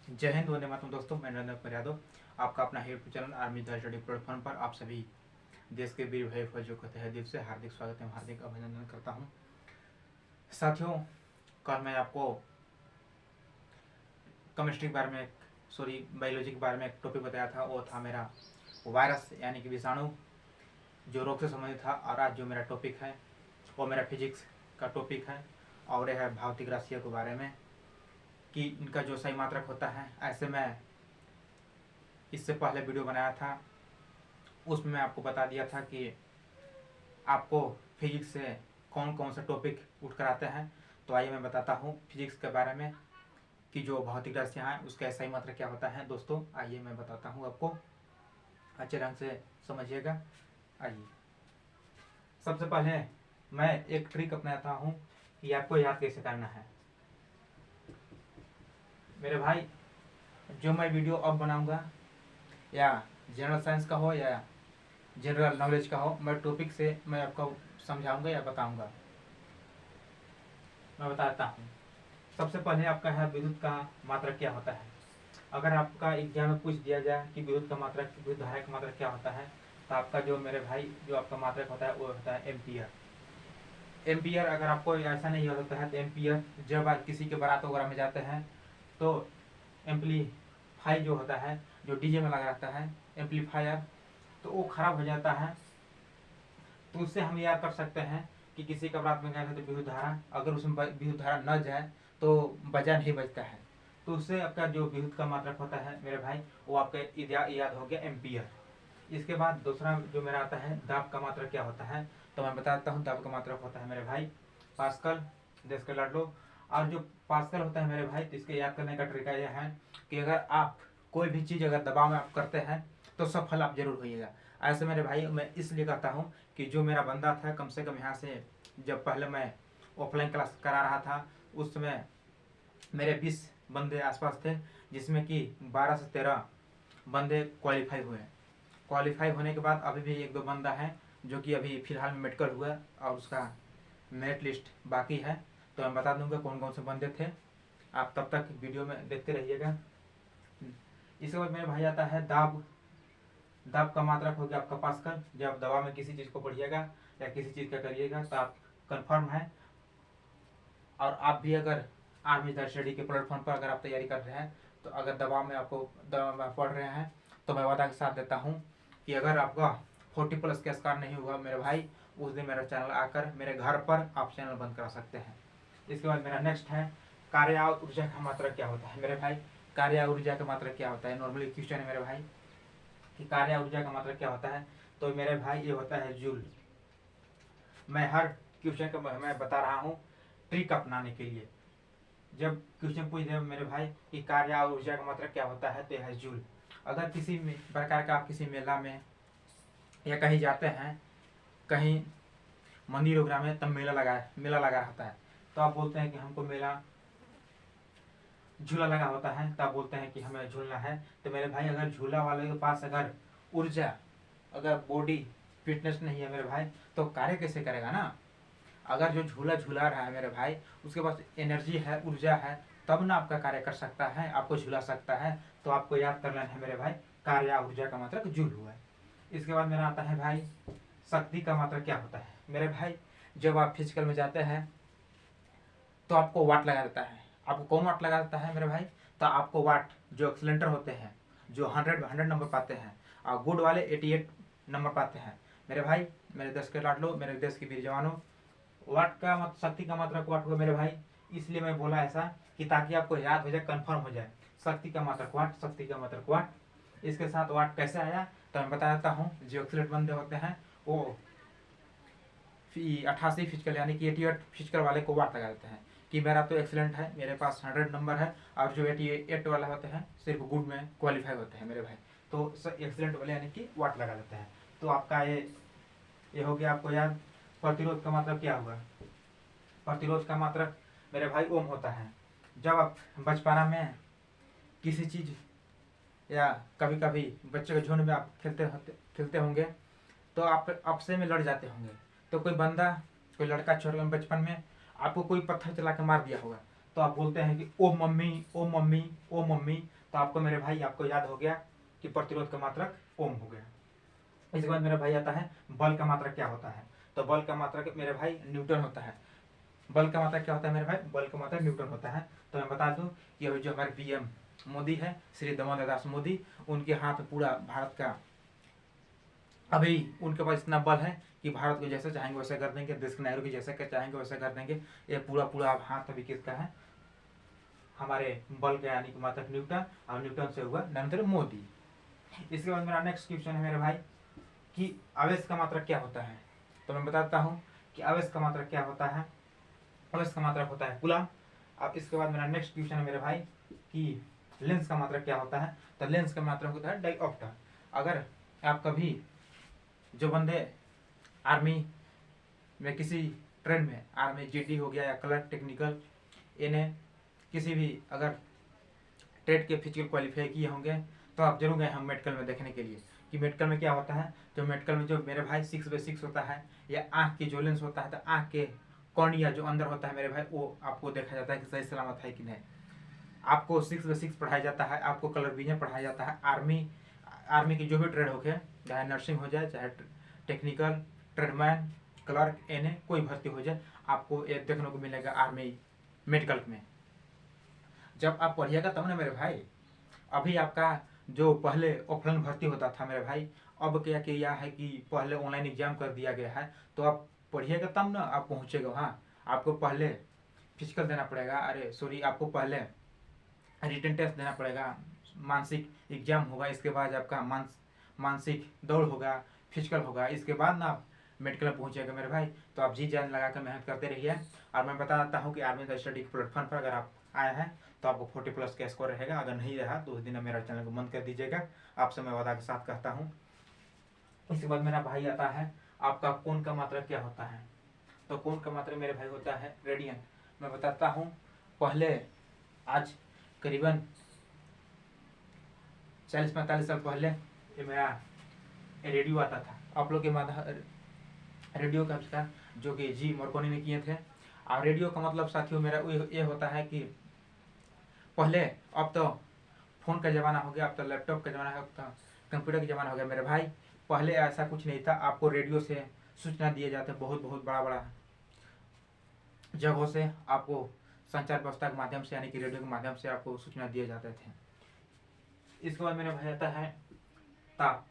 जय हिंद, वंदे मातरम। दोस्तों, मैं नरेंद्र कुमार यादव, आपका अपना YouTube channel army the study platform पर आप सभी देश के वीर भाई फौजियों को तहे दिल से हार्दिक स्वागत एवं हार्दिक अभिनंदन करता हूं। साथियों, कल मैं आपको केमिस्ट्री के बारे में बायोलॉजी के बारे में एक टॉपिक बताया था। वो था मेरा वायरस यानी कि विषाणु, जो रोग से संबंधित था। और आज जो मेरा टॉपिक है वो मेरा फिजिक्स का टॉपिक है और यह है भौतिक राशियों के बारे में कि इनका जो सही मात्रक होता है। ऐसे मैं इससे पहले वीडियो बनाया था, उसमें मैं आपको बता दिया था कि आपको फिजिक्स से कौन कौन से टॉपिक उठ कर आते हैं। तो आइए मैं बताता हूँ फिजिक्स के बारे में कि जो भौतिक राशियाँ हैं उसका सही मात्रक क्या होता है। दोस्तों, आइए मैं बताता हूँ आपको, अच्छे ढंग से समझिएगा। आइए, सबसे पहले मैं एक ट्रिक अपनाता हूँ कि आपको याद कैसे करना है। मेरे भाई, जो मैं वीडियो अब बनाऊंगा, या जनरल साइंस का हो या जनरल नॉलेज का हो, मैं टॉपिक से मैं आपको समझाऊंगा या बताऊंगा। मैं बताता हूँ। सबसे पहले आपका है विद्युत का मात्रक क्या होता है। अगर आपका एग्जाम में पूछ दिया जाए कि विद्युत का मात्रक, विद्युत धारा का मात्रक क्या होता है, तो आपका जो मेरे भाई जो आपका मात्रक होता है वो होता है एम्पियर। एम्पियर अगर आपको ऐसा नहीं होता है तो एम्पियर, जब आप किसी के बारात वगैरह में जाते हैं तो एम्पलीफाई जो होता है, जो डीजे में लगा रहता है एम्पलीफायर, तो वो खराब हो जाता है। तो उससे हम याद कर सकते हैं कि किसी का बारात में गए थे तो विद्युत धारा, अगर उसमें विद्युत धारा न जाए तो बजा नहीं बजता है। तो उससे आपका जो विद्युत का मात्रक होता है मेरे भाई, वो आपके याद हो गया एम्पियर। इसके बाद दूसरा जो मेरा आता है दाब का मात्रक क्या होता है, तो मैं बताता हूँ। दाब का मात्रक होता है मेरे भाई पास्कल, देश के लाडलो। और जो पास्कल होता है मेरे भाई, तो इसके याद करने का तरीका यह है कि अगर आप कोई भी चीज़ अगर दबाव में आप करते हैं तो सफल आप जरूर होइएगा। ऐसे मेरे भाई मैं इसलिए कहता हूँ कि जो मेरा बंदा था, कम से कम यहाँ से जब पहले मैं ऑफलाइन क्लास करा रहा था उस समय मेरे 20 बंदे आसपास थे, जिसमें कि 12 से 13 बंदे क्वालिफाई हुए। क्वालिफाई होने के बाद अभी भी एक दो बंदा है जो कि अभी फिलहाल में मेडिकल हुआ और उसका मेरिट लिस्ट बाकी है। तो मैं बता दूंगा कौन कौन से बंदे थे, आप तब तक वीडियो में देखते रहिएगा। इसके बाद मेरे भाई आता है दाब। दाब का मात्रक हो गया आपका पास्कल। जब दवा में किसी चीज़ को पढ़िएगा या किसी चीज़ का करिएगा तो आप कन्फर्म है। और आप भी अगर आर्मी स्टडी के प्लेटफॉर्म पर अगर आप तैयारी कर रहे हैं, तो अगर दवा में आप पढ़ रहे हैं, तो मैं वादा के साथ देता हूँ कि अगर आपका 40+ का स्कोर नहीं हुआ मेरे भाई, उस दिन मेरा चैनल आकर मेरे घर पर आप चैनल बंद करा सकते हैं। इसके बाद मेरा नेक्स्ट है कार्य और ऊर्जा का मात्रक क्या होता है मेरे भाई। कार्य और ऊर्जा का मात्रक क्या होता है, नॉर्मली क्वेश्चन है मेरे भाई कि कार्य और ऊर्जा का मात्रक क्या होता है। तो मेरे भाई ये होता है जूल। मैं हर क्वेश्चन का मैं बता रहा हूँ ट्रिक अपनाने के लिए। जब क्वेश्चन पूछ दे मेरे भाई कि कार्य और ऊर्जा का मात्रक क्या होता है, तो यह है जूल। अगर किसी प्रकार का आप किसी मेला में या कहीं जाते हैं, कहीं मंदिर वगैरह में, तब मेला लगा रहता है, तो आप बोलते हैं कि हमको मेला झूला लगा होता है, तो आप बोलते हैं कि हमें झूलना है। तो मेरे भाई, अगर झूला वाले के पास अगर ऊर्जा, अगर बॉडी फिटनेस नहीं है मेरे भाई, तो कार्य कैसे करेगा ना। अगर जो झूला झूला रहा है मेरे भाई, उसके पास एनर्जी है, ऊर्जा है, तब ना आपका कार्य कर सकता है, आपको झूला सकता है। तो आपको याद कर लेना है मेरे भाई, कार्य या ऊर्जा का मात्रक जूल हुआ है। इसके बाद मेरा आता है भाई शक्ति का मात्रक क्या होता है मेरे भाई। जब आप फिजिकल में जाते हैं तो आपको वाट लगा देता है। आपको कौन वाट लगा देता है मेरे भाई, तो आपको वाट जो एक्सीलेंटर होते हैं, जो 100 नंबर पाते हैं, और गुड वाले 88 नंबर पाते हैं मेरे भाई। मेरे देश के लाडलो, मेरे देश के वीर जवानों, वाट का शक्ति का मात्रक वाट हुआ मेरे भाई। इसलिए मैं बोला ऐसा कि ताकि आपको याद हो जाए, कंफर्म हो जाए, शक्ति का मात्रक वाट, शक्ति का मात्रक वाट। इसके साथ वाट कैसे आया, तो मैं बता देता हूँ। जो एक्सीलेंट बंदे होते हैं वो 88 फिजिकल यानी कि 88 फिजिकल वाले को वाट लगा देते हैं कि मेरा तो एक्सीलेंट है, मेरे पास 100 नंबर है। और जो 88 वाला होते हैं सिर्फ गुड में क्वालिफाई होते हैं मेरे भाई, तो एक्सीलेंट वाले यानी कि वाट लगा देते हैं। तो आपका ये हो गया आपको याद। प्रतिरोध का मतलब क्या हुआ। प्रतिरोध का मात्रक मेरे भाई ओम होता है। जब आप बचपना में किसी चीज़ या कभी कभी बच्चे के झुंड में आप खेलते होंगे, तो आप आपसे में लड़ जाते होंगे। तो कोई बंदा, कोई लड़का छोटे में बचपन में आपको कोई पत्थर चला के मार दिया होगा, तो आप बोलते हैं कि ओ मम्मी ओ मम्मी ओ मम्मी, तो आपको मेरे भाई आपको याद हो गया कि प्रतिरोध का मात्रक ओम हो गया। इसके बाद मेरा भाई आता है बल का मात्रक क्या होता है। तो बल का मात्रक मेरे भाई न्यूटन होता है। बल का मात्रक क्या होता है मेरे भाई, बल का मात्रक न्यूटन होता है। तो मैं बता दूं कि अभी जो हमारे पीएम मोदी है, श्री दामोदर दास मोदी, उनके हाथ में पूरा भारत का, अभी उनके पास इतना बल है कि भारत को जैसे चाहेंगे वैसे कर देंगे, देश के नागरिक को जैसे चाहेंगे वैसे कर देंगे। ये पूरा पूरा हाथ अभी किसका है, हमारे बल का यानी कि मात्रक न्यूटन, और न्यूटन से हुआ नरेंद्र मोदी। इसके बाद मेरा नेक्स्ट क्वेश्चन है मेरे भाई कि आवेश का मात्रक क्या होता है। तो मैं बताता हूँ कि आवेश का मात्रक क्या होता है। आवेश का मात्रक होता है कूलम। अब इसके बाद मेरा नेक्स्ट क्वेश्चन है मेरे भाई कि लेंस का मात्रक क्या होता है। तो लेंस का मात्रक होता है डायऑप्टर। अगर आप कभी जो बंदे आर्मी में किसी ट्रेन में, आर्मी जीडी हो गया या क्लर्क टेक्निकल, इन्हें किसी भी अगर टेट के फिजिकल क्वालिफाई किए होंगे तो आप जरूर गए हम मेडिकल में देखने के लिए कि मेडिकल में क्या होता है। तो मेडिकल में जो मेरे भाई 6/6 होता है, या आँख की जो लेंस होता है, तो आँख के कॉर्निया जो अंदर होता है मेरे भाई, वो आपको देखा जाता है कि सही सलामत है कि नहीं। आपको 6/6 पढ़ाया जाता है, आपको कलर विजन पढ़ाया जाता है। आर्मी की जो भी ट्रेड हो गए, चाहे नर्सिंग हो जाए, चाहे टेक्निकल, ट्रेडमैन, क्लर्क, एनए कोई भर्ती हो जाए, आपको ये देखने को मिलेगा आर्मी मेडिकल में। जब आप पढ़िएगा तब ना मेरे भाई। अभी आपका जो पहले ऑफलाइन भर्ती होता था मेरे भाई, अब क्या किया है कि पहले ऑनलाइन एग्जाम कर दिया गया है। तो आप पढ़िएगा तब ना आप पहुँचेगा वहाँ। आपको पहले फिजिकल देना पड़ेगा, अरे सॉरी, आपको पहले रिटन टेस्ट देना पड़ेगा, मानसिक एग्जाम होगा, इसके बाद आपका मानसिक दौड़ होगा, फिजिकल होगा, इसके बाद ना आप मेडिकल पहुंचेगा मेरे भाई। तो आप जी जान लगा कर मेहनत करते रहिए। और मैं बता देता हूँ कि आर्मी का स्टडी के प्लेटफॉर्म पर अगर आप आए हैं तो आपको 40+ का स्कोर रहेगा। अगर नहीं रहा तो उस दिन मेरा चैनल को बंद कर दीजिएगा, आपसे मैं वादा के साथ कहता हूँ। इसके बाद मेरा भाई आता है आपका कोण का मात्रक क्या होता है। तो कोण का मात्रक मेरे भाई होता है रेडियन। मैं बताता हूँ, पहले आज करीबन 40-45 साल पहले ये मेरा रेडियो आता था। आप लोग के माध्यम रेडियो का आविष्कार जो कि जी मार्कोनी ने किए थे। और रेडियो का मतलब साथियों मेरा ये होता है कि पहले, अब तो फ़ोन का ज़माना हो गया, अब तो लैपटॉप का ज़माना है, अब तो कंप्यूटर का ज़माना हो गया मेरे भाई। पहले ऐसा कुछ नहीं था, आपको रेडियो से सूचना दिए जाते, बहुत बहुत बड़ा बड़ा जगहों से आपको संचार व्यवस्था के माध्यम से यानी कि रेडियो के माध्यम से आपको सूचना दिए जाते थे। इसके बाद मेरे भाई आता है ताप।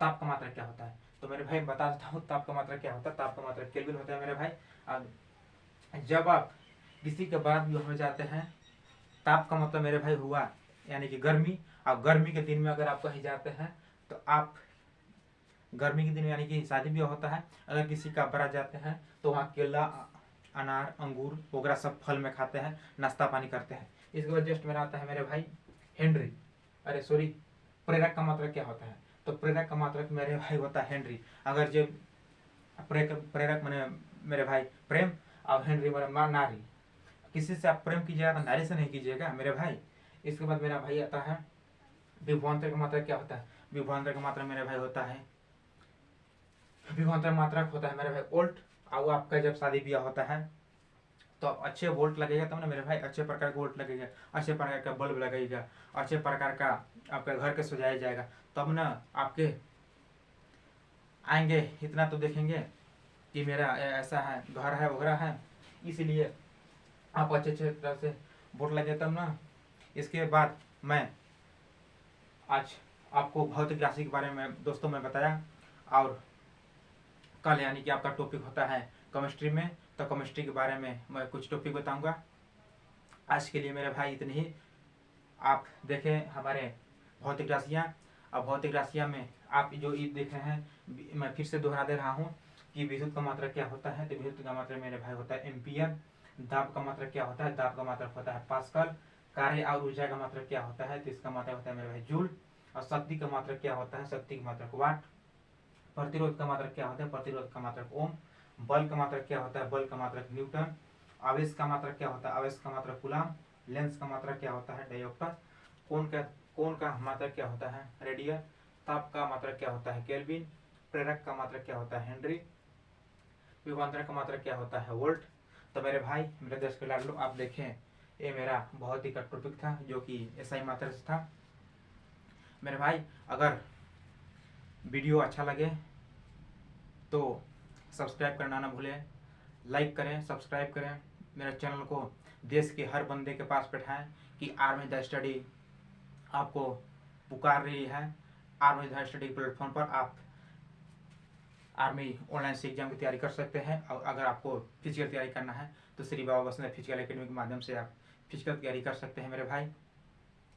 ताप का मात्रा क्या होता है। तो मेरे भाई बता देता हूँ ताप का मात्रा क्या होता है। ताप का मात्रा केल्विन होता है मेरे भाई। अब जब आप किसी के बाद विवाह में जाते हैं, ताप का मतलब मेरे भाई हुआ यानी कि गर्मी। अब गर्मी के दिन में अगर आप कहीं जाते हैं तो आप गर्मी के दिन यानी कि शादी ब्याह होता है, अगर किसी का बारात जाते हैं तो वहाँ केला, अनार, अंगूर वगैरह सब फल में खाते हैं, नाश्ता पानी करते हैं। इसके बाद जस्ट मेरा आता है मेरे भाई हेनरी, अरे सॉरी, प्रेरक का मात्रक क्या होता है। तो प्रेरक का मात्रक मेरे भाई होता है हेनरी। अगर जो प्रेरक मैंने मेरे भाई प्रेम, और हेनरी मेरे नारी, किसी से आप प्रेम कीजिएगा तो नारी से नहीं कीजिएगा मेरे भाई। इसके बाद मेरा भाई आता है विभवांतर का मात्रक क्या होता है। विभवांतर का मात्रक मेरे भाई होता है, विभवांतर मात्रक होता है मेरे भाई वोल्ट। और आपका जब शादी ब्याह होता है तो अच्छे वोल्ट लगेगा तब ना मेरे भाई, अच्छे प्रकार का वोल्ट लगेगा, अच्छे प्रकार का बल्ब लगेगा, अच्छे प्रकार का आपका घर के सजाया जाएगा, तब ना आपके आएंगे। इतना तो देखेंगे कि मेरा ऐसा है, घर है वगैरह है, इसलिए आप अच्छे अच्छे तरह से वोट लगे तब ना। इसके बाद मैं आज आपको भौतिक राशि के बारे में दोस्तों में बताया, और कल यानी कि आपका टॉपिक होता है केमिस्ट्री में, तो केमिस्ट्री के बारे में मैं कुछ टॉपिक बताऊंगा। आज के लिए मेरे भाई इतने ही। आप देखें हमारे भौतिक राशियाँ। अब भौतिक राशियाँ में आप जो ये देख रहे हैं, मैं फिर से दोहरा दे रहा हूँ कि विद्युत का मात्रा क्या होता है। तो विद्युत का मात्रा मेरे भाई होता है एम्पियर। दाब का मात्रा क्या होता है, दाब का मात्रा होता है पास्कल। कार्य और ऊर्जा का मात्रा क्या होता है, तो इसका मात्रा होता है मेरे भाई जूल। और शक्ति का मात्रा क्या होता है, शक्ति का मात्रा वाट। प्रतिरोध का मात्रक क्या होता है, प्रतिरोध का मात्रक ओम। बल का मात्रक क्या होता है, बल का मात्रक न्यूटन। आवेश का मात्रक क्या होता है, आवेश का मात्रक कूलम। लेंस का मात्रक क्या होता है, डायोप्टर। कोण का मात्रक क्या होता है, रेडियन। ताप का मात्रक क्या होता है, केल्विन। प्रेरक का मात्रक क्या होता है, हेनरी। विभवांतर का मात्रक क्या होता है, वोल्ट। तो मेरे भाई, मेरे देश के लाडलो, आप देखें ये मेरा बहुत ही कट टॉपिक था जो कि SI मात्रा से था। मेरे भाई अगर वीडियो अच्छा लगे तो सब्सक्राइब करना ना भूलें, लाइक करें, सब्सक्राइब करें, मेरे चैनल को देश के हर बंदे के पास बैठाएं कि आर्मी द स्टडी आपको पुकार रही है। आर्मी द स्टडी प्लेटफॉर्म पर आप आर्मी ऑनलाइन से एग्जाम की तैयारी कर सकते हैं। और अगर आपको फिजिकल तैयारी करना है तो श्री बाबा वैष्णव फिजिकल एकेडमी के माध्यम से आप फिजिकल तैयारी कर सकते हैं। मेरे भाई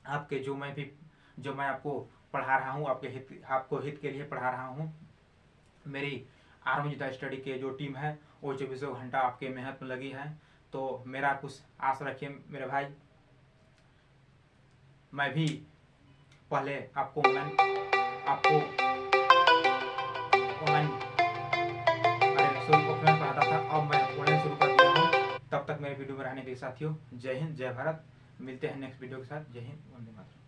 आपके जो मैं आपको पढ़ा रहा हूँ आपको हित के लिए पढ़ा रहा हूँ। मेरी आर्मी द स्टडी के जो टीम है वो 24 घंटा आपके मेहनत में लगी है। तो मेरा कुछ आस रखिए मेरे भाई। मैं भी पहले आपको ऑनलाइन ऑफलाइन पढ़ाता था, अब मैं ऑनलाइन शुरू कर दिया हूँ। तब तक मेरे वीडियो में रहने के लिए साथियों जय हिंद, जय भारत। मिलते हैं नेक्स्ट वीडियो के साथ। जय हिंद, वंदे मातरम।